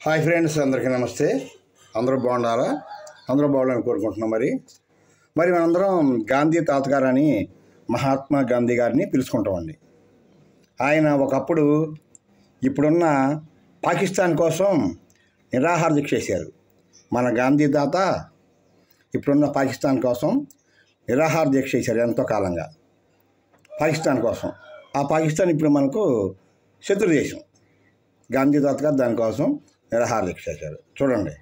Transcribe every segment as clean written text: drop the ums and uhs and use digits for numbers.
Hi friends, అందరికీ నమస్తే. అందరూ బాగుండాలా? అందరూ బాగుండాలని కోరుకుంటున్నాం. మరి మనందరం గాంధీ తాతగారని మహాత్మా గాంధీ గారిని పిలుచుకుంటామండి. ఆయన ఒకప్పుడు ఇప్పుడున్న పాకిస్తాన్ కోసం నిరాహార దీక్ష చేశారు. మన గాంధీ తాత ఇప్పుడున్న పాకిస్తాన్ కోసం నిరాహార దీక్ష చేశారు ఎంతో కాలంగా, పాకిస్తాన్ కోసం. ఆ పాకిస్తాన్ ఇప్పుడు మనకు శత్రు దేశం. గాంధీ తాత గారు దానికోసం నిరాహార దీక్ష చేశారు. చూడండి,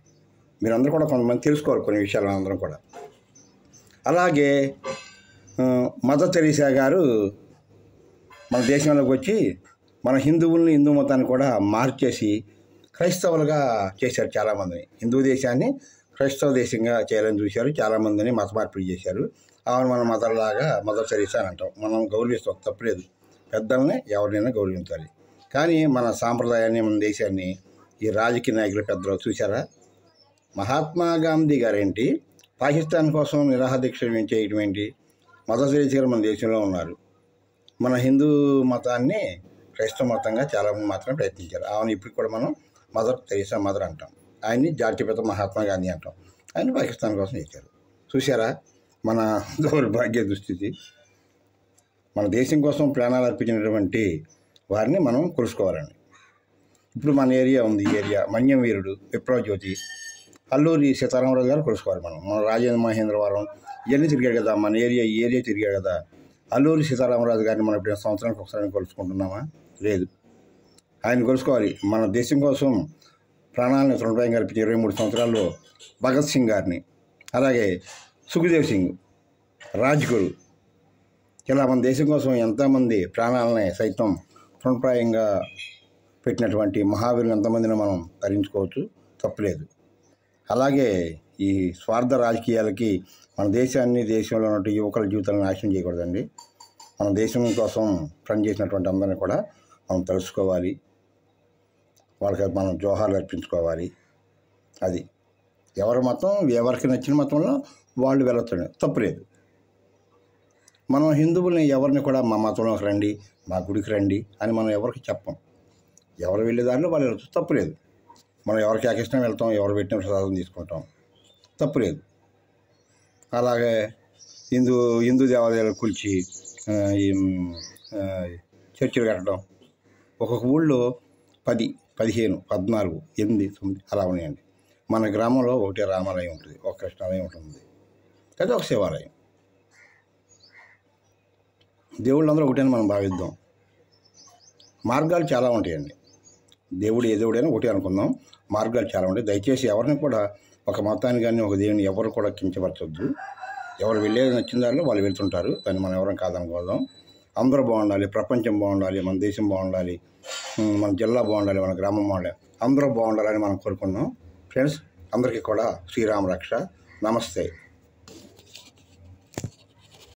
మీరందరూ కూడా కొంతమంది తెలుసుకోవాలి కొన్ని విషయాలు అందరం కూడా. అలాగే మదర్ తెరీసా గారు మన దేశంలోకి వచ్చి మన హిందువుల్ని, హిందూ మతాన్ని కూడా మార్చేసి క్రైస్తవులుగా చేశారు. చాలామందిని హిందూ దేశాన్ని క్రైస్తవ దేశంగా చేయాలని చూశారు. చాలామందిని మత మార్పిడి చేశారు. ఆమెను మన మదర్లాగా మదర్ తెరీసా అని అంటాం. మనం గౌరవిస్తాం, తప్పలేదు. పెద్దల్ని ఎవరినైనా గౌరవించాలి. కానీ మన సాంప్రదాయాన్ని, మన దేశాన్ని ఈ రాజకీయ నాయకులు పెద్దలు చూసారా? మహాత్మా గాంధీ గారేంటి పాకిస్తాన్ కోసం నిరాహార దీక్ష చేయడం ఏంటి? మదర్ తెరీసా గారు మన దేశంలో ఉన్నారు. మన హిందూ మతాన్ని క్రైస్తవ మతంగా చాలామంది మాత్రమే ప్రయత్నించారు. ఆమెను ఇప్పుడు కూడా మనం మదర్ తెరీసా మదర్ అంటాం. ఆయన్ని జాతిపిత మహాత్మా గాంధీ అంటాం. ఆయన పాకిస్తాన్ కోసం చేశారు. చూసారా మన దౌర్భాగ్య దుస్థితి? మన దేశం కోసం ప్రాణాలు అర్పించినటువంటి వారిని మనం కొలుసుకోవాలండి. ఇప్పుడు మన ఏరియా ఉంది, ఈ ఏరియా మన్యం వీరుడు విప్లవజ్యోతి అల్లూరి సీతారామరాజు గారు కొలుసుకోవాలి. మన రాజేంద్ర మహేంద్రవరం ఇవన్నీ తిరిగాడు కదా, మన ఏరియా ఈ ఏరియా తిరిగాడు కదా. అల్లూరి సీతారామరాజు గారిని మనం ఇప్పుడు సంవత్సరానికి ఒకసారి కొలుసుకుంటున్నామా? లేదు. ఆయన కొలుసుకోవాలి. మన దేశం కోసం ప్రాణాలను తృణప్రాయం కల్పించి 23 సంవత్సరాల్లో భగత్ సింగ్ గారిని, అలాగే సుఖ్దేవ్ సింగ్, రాజ్గురు, ఇలా మన దేశం కోసం ఎంతోమంది ప్రాణాలని సైతం తృణప్రాయంగా పెట్టినటువంటి మహావీరులు ఎంతమందిని మనం తరించుకోవచ్చు, తప్పులేదు. అలాగే ఈ స్వార్థ రాజకీయాలకి మన దేశాన్ని, దేశంలో ఉన్న యువకుల జీవితాలను నాశనం చేయకూడదండి. మన దేశం కోసం పనిచేసినటువంటి అందరినీ కూడా మనం తెలుసుకోవాలి. వాళ్ళకి మనం జోహార్లు అర్పించుకోవాలి. అది ఎవరి మతం, ఎవరికి నచ్చిన మతంలో వాళ్ళు వెళ్ళొచ్చు, తప్పులేదు. మనం హిందువుల్ని ఎవరిని కూడా మా మతంలోకి రండి, మా గుడికి రండి అని మనం ఎవరికి చెప్పం. ఎవరు వెళ్ళే దారిలో వాళ్ళు వెళ్ళచ్చు, తప్పులేదు. మనం ఎవరికి ఇష్టం వెళ్తాం, ఎవరు పెట్టిన ప్రసాదం తీసుకుంటాం, తప్పులేదు. అలాగే హిందూ దేవాలయాలు కూల్చి చర్చిలు కట్టడం, ఒక్కొక్క ఊళ్ళో 10, 15, 14, 8, 9 అలా ఉన్నాయండి. మన గ్రామంలో ఒకటే రామాలయం ఉంటుంది, ఒక కృష్ణాలయం ఉంటుంది, లేదా ఒక శివాలయం. దేవుళ్ళందరూ ఒకటేని మనం భావిద్దాం. మార్గాలు చాలా ఉంటాయండి. దేవుడు ఏ దేవుడైనా ఒకటే అనుకుందాం. మార్గాలు చాలా ఉంటాయి. దయచేసి ఎవరిని కూడా ఒక మతాన్ని కానీ ఒక దేవుని ఎవరు కూడా కించపరచొద్దు. ఎవరు వెళ్ళేది నచ్చిన దారిలో వాళ్ళు వెళ్తుంటారు, దాన్ని మనం ఎవరైనా కాదనుకోదాం. అందరూ బాగుండాలి, ప్రపంచం బాగుండాలి, మన దేశం బాగుండాలి, మన జిల్లా బాగుండాలి, మన గ్రామం బాగుండాలి, అందరూ బాగుండాలని మనం కోరుకున్నాం. ఫ్రెండ్స్, అందరికీ కూడా శ్రీరామ రక్ష. నమస్తే.